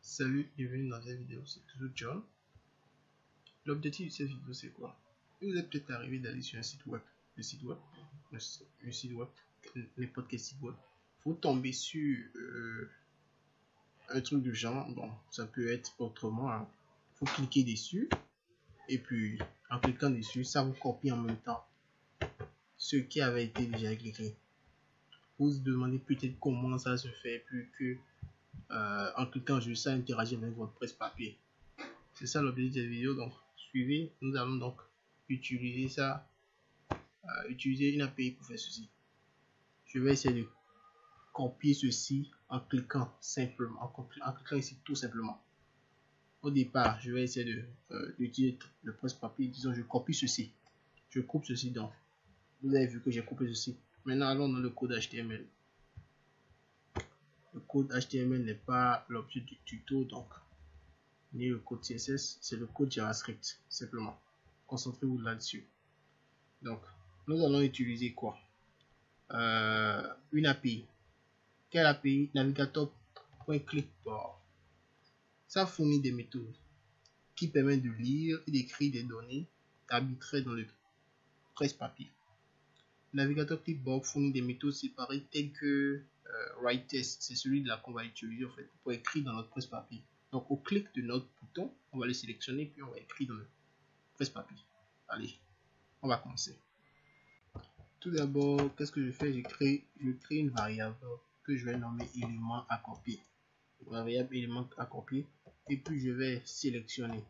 Salut, bienvenue dans cette vidéo, c'est toujours John. L'objectif de cette vidéo c'est quoi? Vous êtes peut-être arrivé d'aller sur un site web, n'importe quel site web. Vous tombez sur un truc du genre, bon, ça peut être autrement, hein. Vous cliquez dessus, et puis en cliquant dessus, ça vous copie en même temps ce qui avait été déjà cliqué. Vous vous demandez peut-être comment ça se fait, plus que en cliquant sur ça, interagir avec votre presse-papier. C'est ça l'objectif de cette vidéo, donc suivez. Nous allons donc utiliser ça, utiliser une API pour faire ceci. Je vais essayer de copier ceci en cliquant simplement, en cliquant ici tout simplement. Au départ, je vais essayer d'utiliser le presse-papier. Disons, je copie ceci, je coupe ceci. Donc, vous avez vu que j'ai coupé ceci. Maintenant, allons dans le code HTML. Le code HTML n'est pas l'objet du tuto, donc ni le code CSS, c'est le code JavaScript simplement. Concentrez-vous là-dessus. Donc, nous allons utiliser quoi? Une API. Quelle API? Navigator.clipboard. Ça fournit des méthodes qui permettent de lire et d'écrire des données arbitraires dans le presse-papier. Navigator Clipboard fournit des méthodes séparées telles que WriteTest, c'est celui-là qu'on va utiliser en fait pour écrire dans notre presse-papier. Donc au clic de notre bouton, on va le sélectionner puis on va écrire dans le presse-papier. Allez, on va commencer. Tout d'abord, qu'est-ce que je fais? Je crée une variable que je vais nommer élément à copier. Variable élément à copier. Et puis je vais sélectionner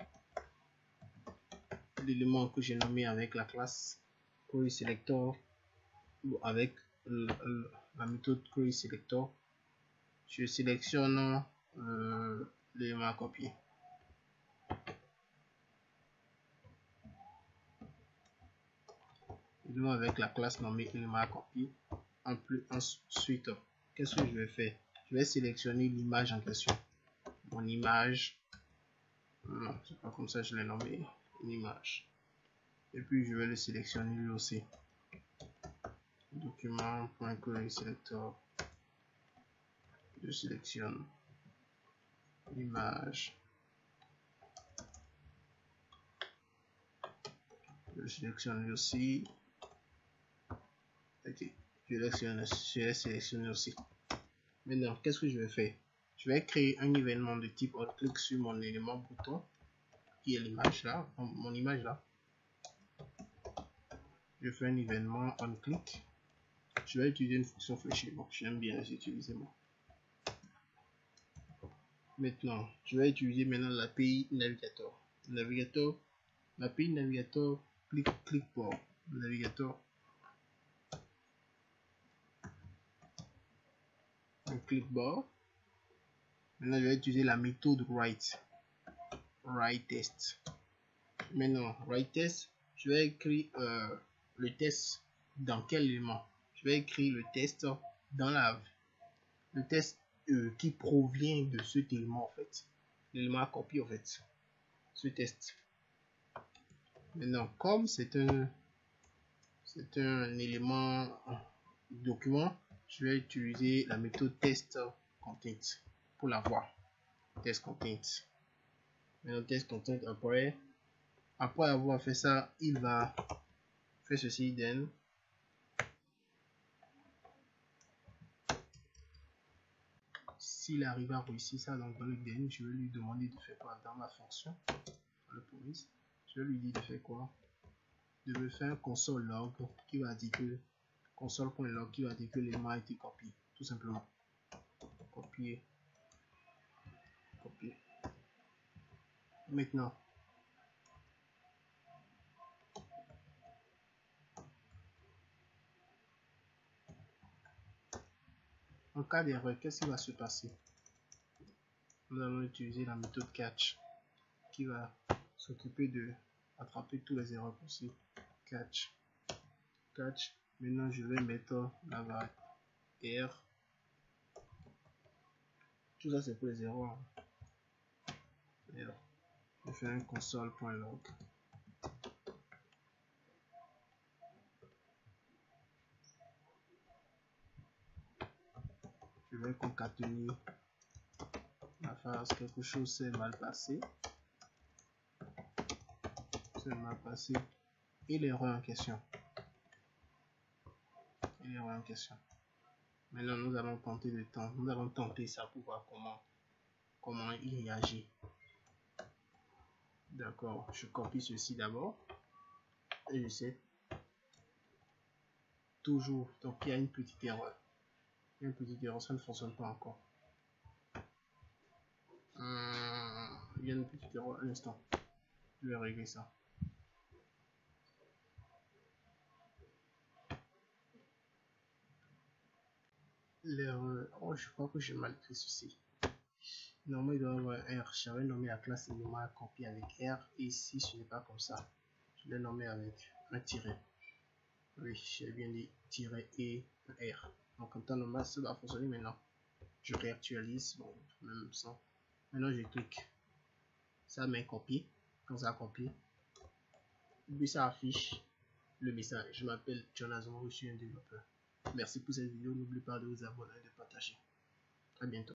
l'élément que j'ai nommé avec la classe querySelector, avec la méthode querySelector. Je sélectionne l'élément à copier. Avec la classe nommée élément à copier. Ensuite, qu'est-ce que je vais faire? Je vais sélectionner l'image en question. Mon image, non, c'est pas comme ça, je l'ai nommé une image. Et puis je vais le sélectionner lui aussi. Document.querySelector. Je sélectionne l'image. Je sélectionne lui aussi. Ok, je l'ai sélectionné aussi. Maintenant, qu'est-ce que je vais faire? Je vais créer un événement de type on clique sur mon élément bouton qui est l'image là, mon image là. Je fais un événement on click. Je vais utiliser une fonction fléchée. Bon, j'aime bien les utiliser moi. Maintenant, je vais utiliser maintenant l'API Navigator. L'API Navigator clipboard. Navigator clipboard. Maintenant, je vais utiliser la méthode WriteTest. Maintenant, WriteTest, je vais écrire le test dans quel élément? Je vais écrire le test dans le test qui provient de cet élément en fait. L'élément à copier en fait. Ce test. Maintenant, comme c'est un élément document, je vais utiliser la méthode test content pour l'avoir. Test content. Maintenant, test content après avoir fait ça, il va faire ceci. Then s'il arrive à réussir ça dans le then, je vais lui demander de faire quoi dans la fonction le police. Je vais lui dire de faire quoi? De me faire console log qui va dire que console.log qui va dire que l'élément a été copié, tout simplement. Copier. Maintenant, en cas d'erreur, qu'est-ce qui va se passer? Nous allons utiliser la méthode catch qui va s'occuper de attraper tous les erreurs possibles. Catch. Maintenant, je vais mettre la variable R. Tout ça, c'est pour les erreurs. Je fais un console.log. Je vais concaténer la parce que quelque chose s'est mal passé. Et l'erreur en question. Maintenant, nous allons tenter ça pour voir comment il réagit. D'accord, je copie ceci d'abord. Et je sais. Toujours, donc il y a une petite erreur. Ça ne fonctionne pas encore. Il y a une petite erreur, un instant. Je vais régler ça. L'erreur, oh, je crois que j'ai mal écrit ceci. Normalement, il doit y avoir un R. J'avais nommé la classe élément copié avec R. Et ici, ce n'est pas comme ça. Je l'ai nommé avec un tiret. Oui, j'ai bien dit tiret et un R. Donc, en temps normal, ça doit fonctionner maintenant. Je réactualise. Bon, même ça. Maintenant, je clique. Ça met copié. Quand ça a copié, puis ça affiche le message. Je m'appelle Jonathan, je suis un développeur. Merci pour cette vidéo. N'oubliez pas de vous abonner et de partager. À bientôt.